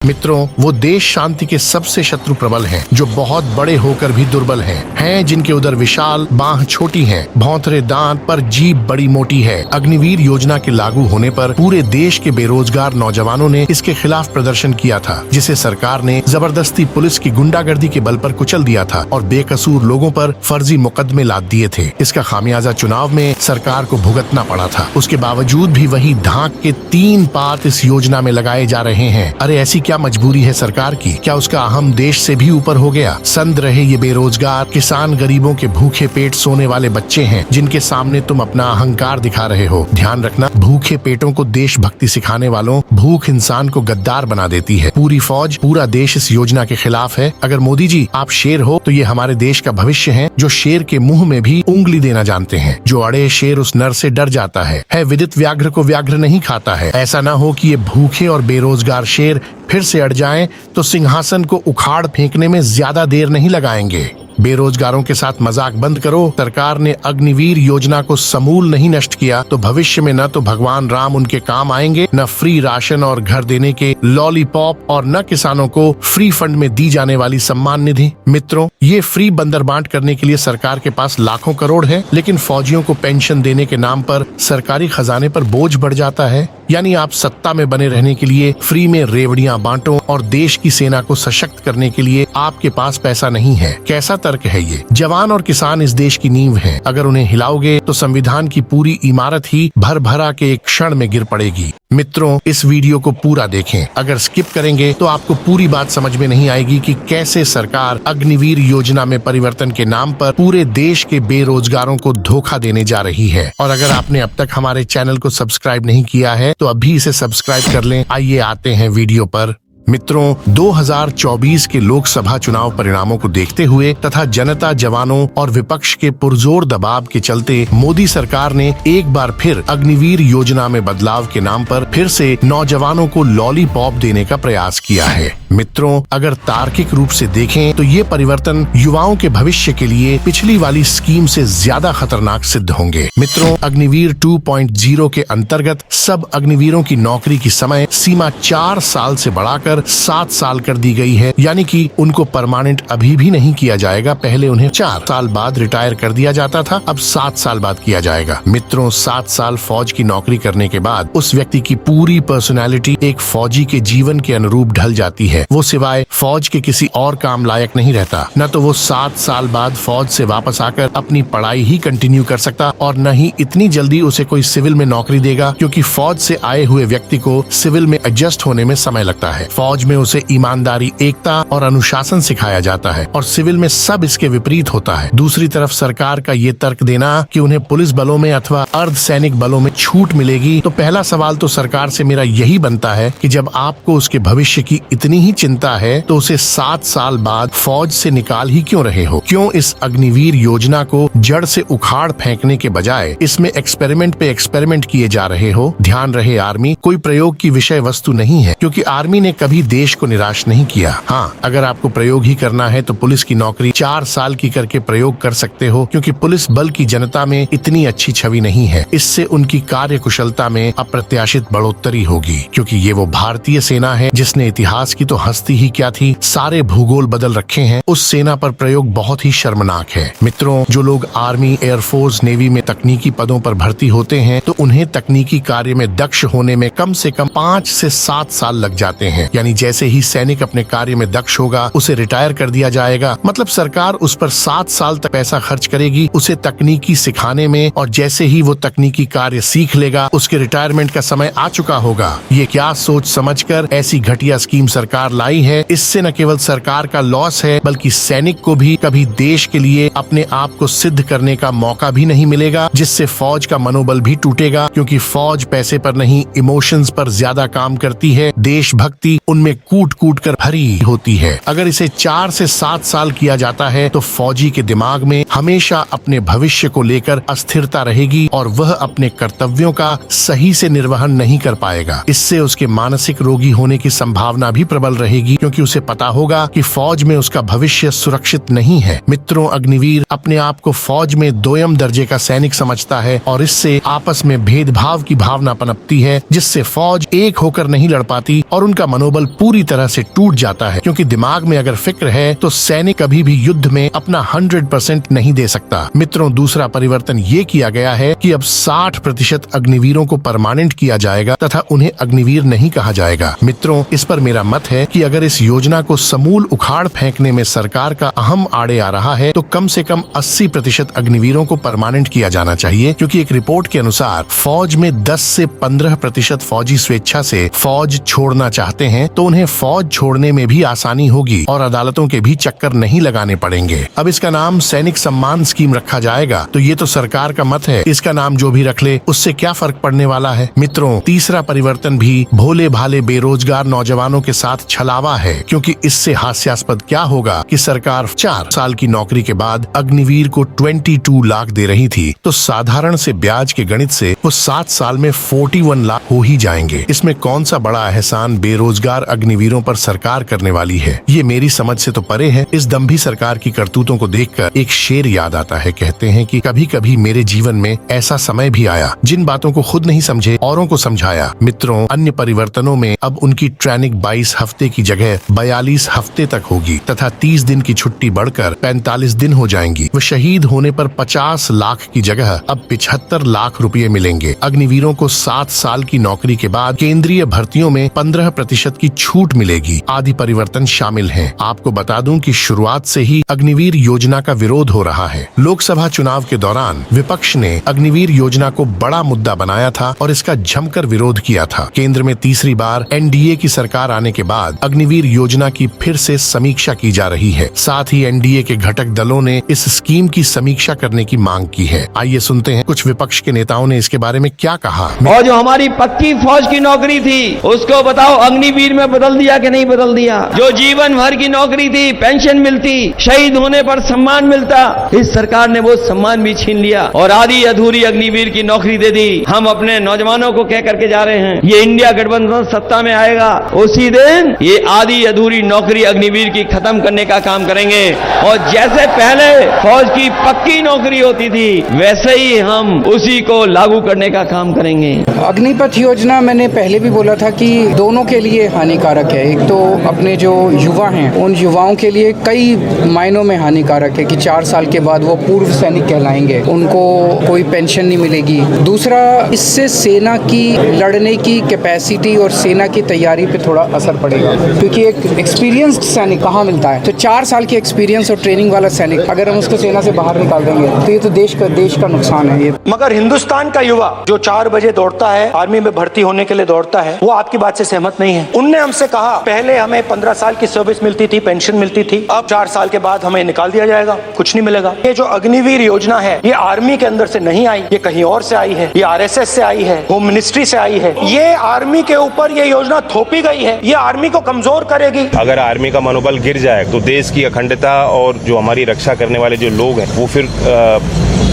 मित्रों, वो देश शांति के सबसे शत्रु प्रबल हैं, जो बहुत बड़े होकर भी दुर्बल हैं, जिनके उदर विशाल, बाह छोटी हैं, भौंतरे दांत पर जीभ बड़ी मोटी है। अग्निवीर योजना के लागू होने पर पूरे देश के बेरोजगार नौजवानों ने इसके खिलाफ प्रदर्शन किया था, जिसे सरकार ने जबरदस्ती पुलिस की गुंडागर्दी के बल पर कुचल दिया था और बेकसूर लोगों पर फर्जी मुकदमे लाद दिए थे। इसका खामियाजा चुनाव में सरकार को भुगतना पड़ा था। उसके बावजूद भी वही धाक के 3 पात इस योजना में लगाए जा रहे हैं। अरे ऐसी क्या मजबूरी है सरकार की? क्या उसका अहम देश से भी ऊपर हो गया? संद रहे ये बेरोजगार किसान, गरीबों के भूखे पेट सोने वाले बच्चे हैं, जिनके सामने तुम अपना अहंकार दिखा रहे हो। ध्यान रखना, भूखे पेटों को देशभक्ति सिखाने वालों, भूख इंसान को गद्दार बना देती है। पूरी फौज, पूरा देश इस योजना के खिलाफ है। अगर मोदी जी आप शेर हो तो ये हमारे देश का भविष्य है, जो शेर के मुंह में भी उंगली देना जानते हैं। जो अड़े शेर उस नर से डर जाता है विदित व्याघ्र को व्याघ्र नहीं खाता है। ऐसा न हो कि ये भूखे और बेरोजगार शेर फिर से अड़ जाएं तो सिंहासन को उखाड़ फेंकने में ज्यादा देर नहीं लगाएंगे। बेरोजगारों के साथ मजाक बंद करो। सरकार ने अग्निवीर योजना को समूल नहीं नष्ट किया तो भविष्य में न तो भगवान राम उनके काम आएंगे, न फ्री राशन और घर देने के लॉलीपॉप, और न किसानों को फ्री फंड में दी जाने वाली सम्मान निधि। मित्रों, ये फ्री बंदर बांट करने के लिए सरकार के पास लाखों करोड़ है, लेकिन फौजियों को पेंशन देने के नाम पर सरकारी खजाने पर बोझ बढ़ जाता है। यानी आप सत्ता में बने रहने के लिए फ्री में रेवड़ियां बांटो और देश की सेना को सशक्त करने के लिए आपके पास पैसा नहीं है। कैसा तर्क है ये? जवान और किसान इस देश की नींव हैं। अगर उन्हें हिलाओगे तो संविधान की पूरी इमारत ही भर भरा के एक क्षण में गिर पड़ेगी। मित्रों, इस वीडियो को पूरा देखें। अगर स्किप करेंगे तो आपको पूरी बात समझ में नहीं आएगी कि कैसे सरकार अग्निवीर योजना में परिवर्तन के नाम पर पूरे देश के बेरोजगारों को धोखा देने जा रही है। और अगर आपने अब तक हमारे चैनल को सब्सक्राइब नहीं किया है तो अभी इसे सब्सक्राइब कर लें। आइए आते हैं वीडियो पर। मित्रों, 2024 के लोकसभा चुनाव परिणामों को देखते हुए तथा जनता, जवानों और विपक्ष के पुरजोर दबाव के चलते मोदी सरकार ने एक बार फिर अग्निवीर योजना में बदलाव के नाम पर फिर से नौजवानों को लॉलीपॉप देने का प्रयास किया है। मित्रों, अगर तार्किक रूप से देखें तो ये परिवर्तन युवाओं के भविष्य के लिए पिछली वाली स्कीम से ज्यादा खतरनाक सिद्ध होंगे। मित्रों, अग्निवीर 2.0 के अंतर्गत सब अग्निवीरों की नौकरी की समय सीमा 4 साल से बढ़ाकर 7 साल कर दी गई है। यानी कि उनको परमानेंट अभी भी नहीं किया जाएगा। पहले उन्हें 4 साल बाद रिटायर कर दिया जाता था, अब 7 साल बाद किया जाएगा। मित्रों, 7 साल फौज की नौकरी करने के बाद उस व्यक्ति की पूरी पर्सनैलिटी एक फौजी के जीवन के अनुरूप ढल जाती है। वो सिवाय फौज के किसी और काम लायक नहीं रहता। न तो वो 7 साल बाद फौज से वापस आकर अपनी पढ़ाई ही कंटिन्यू कर सकता, और न ही इतनी जल्दी उसे कोई सिविल में नौकरी देगा, क्योंकि फौज से आए हुए व्यक्ति को सिविल में एडजस्ट होने में समय लगता है। फौज में उसे ईमानदारी, एकता और अनुशासन सिखाया जाता है, और सिविल में सब इसके विपरीत होता है। दूसरी तरफ सरकार का ये तर्क देना कि उन्हें पुलिस बलों में अथवा अर्धसैनिक बलों में छूट मिलेगी, तो पहला सवाल तो सरकार से मेरा यही बनता है कि जब आपको उसके भविष्य की इतनी ही चिंता है तो उसे 7 साल बाद फौज से निकाल ही क्यों रहे हो? क्यों इस अग्निवीर योजना को जड़ से उखाड़ फेंकने के बजाय इसमें एक्सपेरिमेंट पे एक्सपेरिमेंट किए जा रहे हो? ध्यान रहे, आर्मी कोई प्रयोग की विषय वस्तु नहीं है, क्योंकि आर्मी ने कभी देश को निराश नहीं किया। हाँ, अगर आपको प्रयोग ही करना है तो पुलिस की नौकरी 4 साल की करके प्रयोग कर सकते हो, क्योंकि पुलिस बल की जनता में इतनी अच्छी छवि नहीं है। इससे उनकी कार्य कुशलता में अप्रत्याशित बढ़ोतरी होगी, क्योंकि ये वो भारतीय सेना है जिसने इतिहास की तो हस्ती ही क्या थी, सारे भूगोल बदल रखे हैं। उस सेना पर प्रयोग बहुत ही शर्मनाक है। मित्रों, जो लोग आर्मी, एयरफोर्स, नेवी में तकनीकी पदों पर भर्ती होते हैं तो उन्हें तकनीकी कार्य में दक्ष होने में कम से कम 5 से 7 साल लग जाते हैं। यानी जैसे ही सैनिक अपने कार्य में दक्ष होगा उसे रिटायर कर दिया जाएगा। मतलब सरकार उस पर 7 साल तक पैसा खर्च करेगी उसे तकनीकी सिखाने में, और जैसे ही वो तकनीकी कार्य सीख लेगा उसके रिटायरमेंट का समय आ चुका होगा। ये क्या सोच समझकर ऐसी घटिया स्कीम सरकार लाई है? इससे न केवल सरकार का लॉस है, बल्कि सैनिक को भी कभी देश के लिए अपने आप को सिद्ध करने का मौका भी नहीं मिलेगा, जिससे फौज का मनोबल भी टूटेगा, क्योंकि फौज पैसे पर नहीं इमोशंस पर ज्यादा काम करती है। देशभक्ति उनमें कूट कूट कर भरी होती है। अगर इसे 4 से 7 साल किया जाता है तो फौजी के दिमाग में हमेशा अपने भविष्य को लेकर अस्थिरता रहेगी और वह अपने कर्तव्यों का सही से निर्वहन नहीं कर पाएगा। इससे उसके मानसिक रोगी होने की संभावना भी प्रबल रहेगी, क्योंकि उसे पता होगा कि फौज में उसका भविष्य सुरक्षित नहीं है। मित्रों, अग्निवीर अपने आप को फौज में दोयम दर्जे का सैनिक समझता है और इससे आपस में भेदभाव की भावना पनपती है, जिससे फौज एक होकर नहीं लड़ पाती और उनका मनोबल पूरी तरह से टूट जाता है। क्योंकि दिमाग में अगर फिक्र है तो सैनिक कभी भी युद्ध में अपना 100% नहीं दे सकता। मित्रों, दूसरा परिवर्तन ये किया गया है कि अब 60% अग्निवीरों को परमानेंट किया जाएगा तथा उन्हें अग्निवीर नहीं कहा जाएगा। मित्रों, इस पर मेरा मत है कि अगर इस योजना को समूल उखाड़ फेंकने में सरकार का अहम आड़े आ रहा है तो कम से कम 80% अग्निवीरों को परमानेंट किया जाना चाहिए, क्योंकि एक रिपोर्ट के अनुसार फौज में 10 से 15% फौजी स्वेच्छा से फौज छोड़ना चाहते हैं, तो उन्हें फौज छोड़ने में भी आसानी होगी और अदालतों के भी चक्कर नहीं लगाने पड़ेंगे। अब इसका नाम सैनिक सम्मान स्कीम रखा जाएगा, तो ये तो सरकार का मत है, इसका नाम जो भी रख ले उससे क्या फर्क पड़ने वाला है। मित्रों, तीसरा परिवर्तन भी भोले भाले बेरोजगार नौजवानों के साथ छलावा है, क्योंकि इससे हास्यास्पद क्या होगा कि सरकार 4 साल की नौकरी के बाद अग्निवीर को 22 लाख दे रही थी, तो साधारण से ब्याज के गणित से वो 7 साल में 41 लाख हो ही जाएंगे। इसमें कौन सा बड़ा एहसान बेरोजगार अग्निवीरों पर सरकार करने वाली है, ये मेरी समझ से तो परे है। इस दंभी सरकार की करतूतों को देखकर एक शेर याद आता है। कहते हैं कि कभी कभी मेरे जीवन में ऐसा समय भी आया, जिन बातों को खुद नहीं समझे औरों को समझाया। मित्रों, अन्य परिवर्तनों में अब उनकी ट्रेनिंग 22 हफ्ते की जगह 42 हफ्ते तक होगी तथा 30 दिन की छुट्टी बढ़कर 45 दिन हो जाएंगी। वो शहीद होने पर 50 लाख की जगह अब 75 लाख रुपए मिलेंगे। अग्निवीरों को 7 साल की नौकरी के बाद केंद्रीय भर्तियों में 15% की छूट मिलेगी। आदि परिवर्तन शामिल हैं। आपको बता दूं कि शुरुआत से ही अग्निवीर योजना का विरोध हो रहा है। लोकसभा चुनाव के दौरान विपक्ष ने अग्निवीर योजना को बड़ा मुद्दा बनाया था और इसका जमकर विरोध किया था। केंद्र में तीसरी बार एनडीए की सरकार आने के बाद अग्निवीर योजना की फिर से समीक्षा की जा रही है। साथ ही एनडीए के घटक दलों ने इस स्कीम की समीक्षा करने की मांग की है। आइए सुनते हैं कुछ विपक्ष के नेताओं ने इसके बारे में क्या कहा। और जो हमारी पक्की फौज की नौकरी थी उसको बताओ अग्निवीर में बदल दिया कि नहीं बदल दिया। जो जीवन भर की नौकरी थी, पेंशन मिलती, शहीद होने पर सम्मान मिलता, इस सरकार ने वो सम्मान भी छीन लिया और आधी अधूरी अग्निवीर की नौकरी दे दी। हम अपने नौजवानों को कह करके जा रहे हैं, ये इंडिया गठबंधन सत्ता में आएगा उसी दिन ये आधी अधूरी नौकरी अग्निवीर की खत्म करने का काम करेंगे और जैसे पहले फौज की पक्की नौकरी होती थी वैसे ही हम उसी को लागू करने का काम करेंगे। अग्निपथ योजना मैंने पहले भी बोला था कि दोनों के लिए हानिकारक है। एक तो अपने जो युवा हैं उन युवाओं के लिए कई मायनों में हानिकारक है कि 4 साल के बाद वो पूर्व सैनिक कहलाएंगे, उनको कोई पेंशन नहीं मिलेगी। दूसरा, इससे सेना की लड़ने की कैपेसिटी और सेना की तैयारी पे थोड़ा असर पड़ेगा, क्योंकि एक एक्सपीरियंस्ड सैनिक कहाँ मिलता है। तो 4 साल की एक्सपीरियंस और ट्रेनिंग वाला सैनिक अगर हम उसको सेना से बाहर निकाल देंगे तो ये तो देश का नुकसान है। ये मगर हिंदुस्तान का युवा जो 4 बजे दौड़ता है, आर्मी में भर्ती होने के लिए दौड़ता है, वो आपकी बात से सहमत नहीं है। उनने हमसे कहा पहले हमें 15 साल की सर्विस मिलती थी, पेंशन मिलती थी, अब 4 साल के बाद हमें निकाल दिया जाएगा, कुछ नहीं मिलेगा। ये जो अग्निवीर योजना है ये आर्मी के अंदर से नहीं आई, ये कहीं और से आई है, ये आरएसएस से आई है, होम मिनिस्ट्री से आई है। ये आर्मी के ऊपर ये योजना थोपी गई है, ये आर्मी को कमजोर करेगी। अगर आर्मी का मनोबल गिर जाए तो देश की अखंडता और जो हमारी रक्षा करने वाले जो लोग हैं वो फिर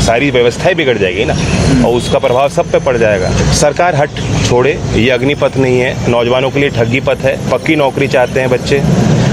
सारी व्यवस्थाएं बिगड़ जाएगी ना, और उसका प्रभाव सब पे पड़ जाएगा। सरकार हट छोड़े, ये अग्निपथ नहीं है, नौजवानों के लिए ठगी पथ है। पक्की नौकरी चाहते हैं बच्चे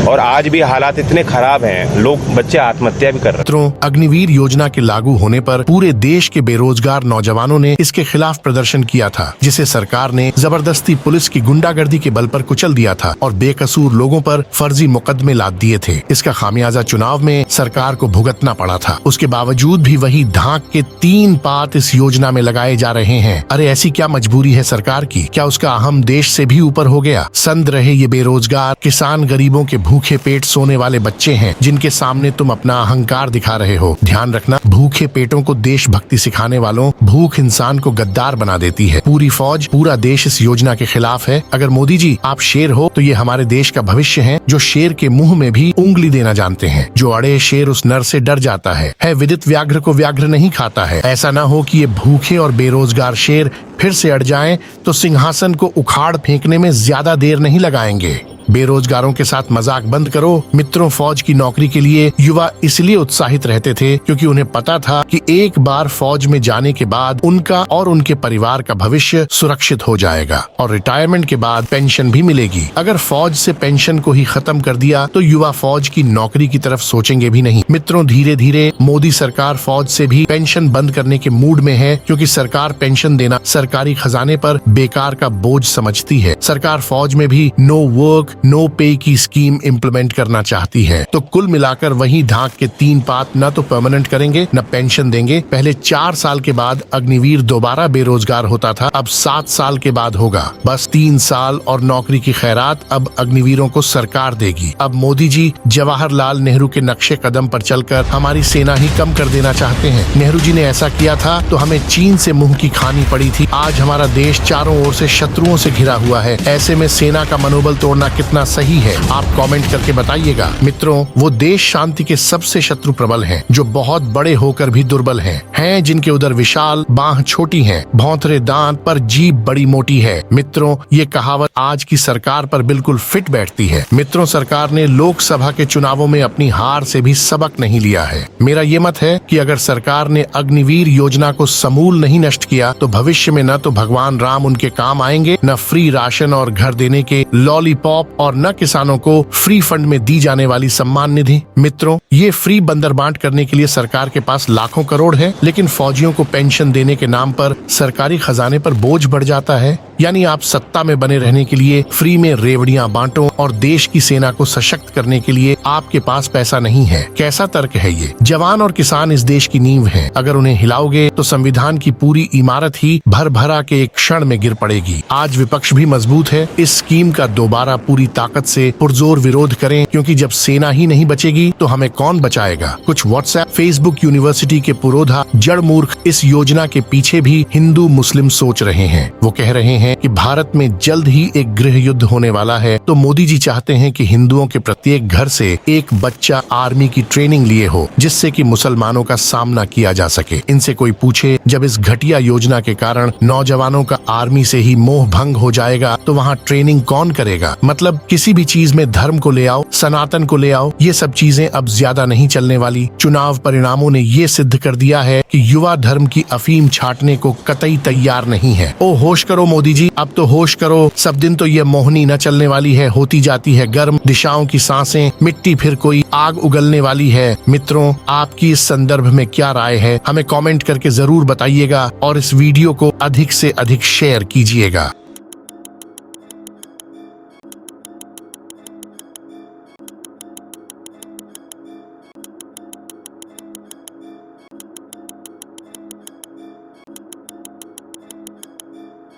और आज भी हालात इतने खराब हैं, लोग बच्चे आत्महत्या भी कर रहे हैं। अग्निवीर योजना के लागू होने पर पूरे देश के बेरोजगार नौजवानों ने इसके खिलाफ प्रदर्शन किया था, जिसे सरकार ने जबरदस्ती पुलिस की गुंडागर्दी के बल पर कुचल दिया था और बेकसूर लोगों पर फर्जी मुकदमे लाद दिए थे। इसका खामियाजा चुनाव में सरकार को भुगतना पड़ा था। उसके बावजूद भी वही धाक के 3 पात इस योजना में लगाए जा रहे हैं। अरे ऐसी क्या मजबूरी है सरकार की? क्या उसका अहम देश से भी ऊपर हो गया? संद रहे ये बेरोजगार किसान, गरीबों के भूखे पेट सोने वाले बच्चे हैं जिनके सामने तुम अपना अहंकार दिखा रहे हो। ध्यान रखना, भूखे पेटों को देशभक्ति सिखाने वालों भूख इंसान को गद्दार बना देती है। पूरी फौज, पूरा देश इस योजना के खिलाफ है। अगर मोदी जी आप शेर हो तो ये हमारे देश का भविष्य है, जो शेर के मुंह में भी उंगली देना जानते हैं। जो अड़े शेर उस नर से डर जाता है विदित व्याघ्र को व्याघ्र नहीं खाता है। ऐसा न हो कि ये भूखे और बेरोजगार शेर फिर से अड़ जाएं तो सिंहासन को उखाड़ फेंकने में ज्यादा देर नहीं लगाएंगे। बेरोजगारों के साथ मजाक बंद करो। मित्रों, फौज की नौकरी के लिए युवा इसलिए उत्साहित रहते थे क्योंकि उन्हें पता था कि एक बार फौज में जाने के बाद उनका और उनके परिवार का भविष्य सुरक्षित हो जाएगा और रिटायरमेंट के बाद पेंशन भी मिलेगी। अगर फौज से पेंशन को ही खत्म कर दिया तो युवा फौज की नौकरी की तरफ सोचेंगे भी नहीं। मित्रों, धीरे धीरे मोदी सरकार फौज से भी पेंशन बंद करने के मूड में है क्योंकि सरकार पेंशन देना सरकारी खजाने पर बेकार का बोझ समझती है। सरकार फौज में भी नो वर्क नो पे की स्कीम इम्प्लीमेंट करना चाहती है। तो कुल मिलाकर वही धाक के तीन पात, न तो परमानेंट करेंगे न पेंशन देंगे। पहले 4 साल के बाद अग्निवीर दोबारा बेरोजगार होता था, अब 7 साल के बाद होगा। बस 3 साल और नौकरी की खैरात अब अग्निवीरों को सरकार देगी। अब मोदी जी जवाहरलाल नेहरू के नक्शे कदम पर चलकर हमारी सेना ही कम कर देना चाहते हैं। नेहरू जी ने ऐसा किया था तो हमें चीन से मुंह की खानी पड़ी थी। आज हमारा देश चारों ओर से शत्रुओं से घिरा हुआ है। ऐसे में सेना का मनोबल तोड़ना कितना सही है, आप कमेंट करके बताइएगा। मित्रों, वो देश शांति के सबसे शत्रु प्रबल हैं, जो बहुत बड़े होकर भी दुर्बल हैं जिनके उदर विशाल, बाह छोटी हैं, भौंतरे दांत पर जीभ बड़ी मोटी है। मित्रों, ये कहावत आज की सरकार पर बिल्कुल फिट बैठती है। मित्रों, सरकार ने लोकसभा के चुनावों में अपनी हार से भी सबक नहीं लिया है। मेरा ये मत है कि अगर सरकार ने अग्निवीर योजना को समूल नहीं नष्ट किया तो भविष्य में न तो भगवान राम उनके काम आएंगे, न फ्री राशन और घर देने के लॉलीपॉप, और न किसानों को फ्री फंड में दी जाने वाली सम्मान निधि। मित्रों, ये फ्री बंदर बांट करने के लिए सरकार के पास लाखों करोड़ है, लेकिन फौजियों को पेंशन देने के नाम पर सरकारी खजाने पर बोझ बढ़ जाता है। यानी आप सत्ता में बने रहने के लिए फ्री में रेवड़ियां बांटो और देश की सेना को सशक्त करने के लिए आपके पास पैसा नहीं है। कैसा तर्क है ये? जवान और किसान इस देश की नींव हैं। अगर उन्हें हिलाओगे तो संविधान की पूरी इमारत ही भर भरा के एक क्षण में गिर पड़ेगी। आज विपक्ष भी मजबूत है। इस स्कीम का दोबारा पूरी ताकत से पुरजोर विरोध करें, क्योंकि जब सेना ही नहीं बचेगी तो हमें कौन बचाएगा। कुछ व्हाट्सएप, फेसबुक यूनिवर्सिटी के पुरोधा जड़ मूर्ख इस योजना के पीछे भी हिंदू मुस्लिम सोच रहे हैं। वो कह रहे हैं कि भारत में जल्द ही एक गृह युद्ध होने वाला है, तो मोदी जी चाहते हैं कि हिंदुओं के प्रत्येक घर से एक बच्चा आर्मी की ट्रेनिंग लिए हो, जिससे कि मुसलमानों का सामना किया जा सके। इनसे कोई पूछे, जब इस घटिया योजना के कारण नौजवानों का आर्मी से ही मोह भंग हो जाएगा तो वहाँ ट्रेनिंग कौन करेगा? मतलब किसी भी चीज में धर्म को ले आओ, सनातन को ले आओ, ये सब चीजें अब ज्यादा नहीं चलने वाली। चुनाव परिणामों ने ये सिद्ध कर दिया है कि युवा धर्म की अफीम छाटने को कतई तैयार नहीं है। ओ होश करो मोदी जी, अब तो होश करो। सब दिन तो ये मोहनी न चलने वाली है, होती जाती है गर्म दिशाओं की सांसें, मिट्टी फिर कोई आग उगलने वाली है। मित्रों, आपकी इस संदर्भ में क्या राय है, हमें कमेंट करके जरूर बताइएगा और इस वीडियो को अधिक से अधिक शेयर कीजिएगा।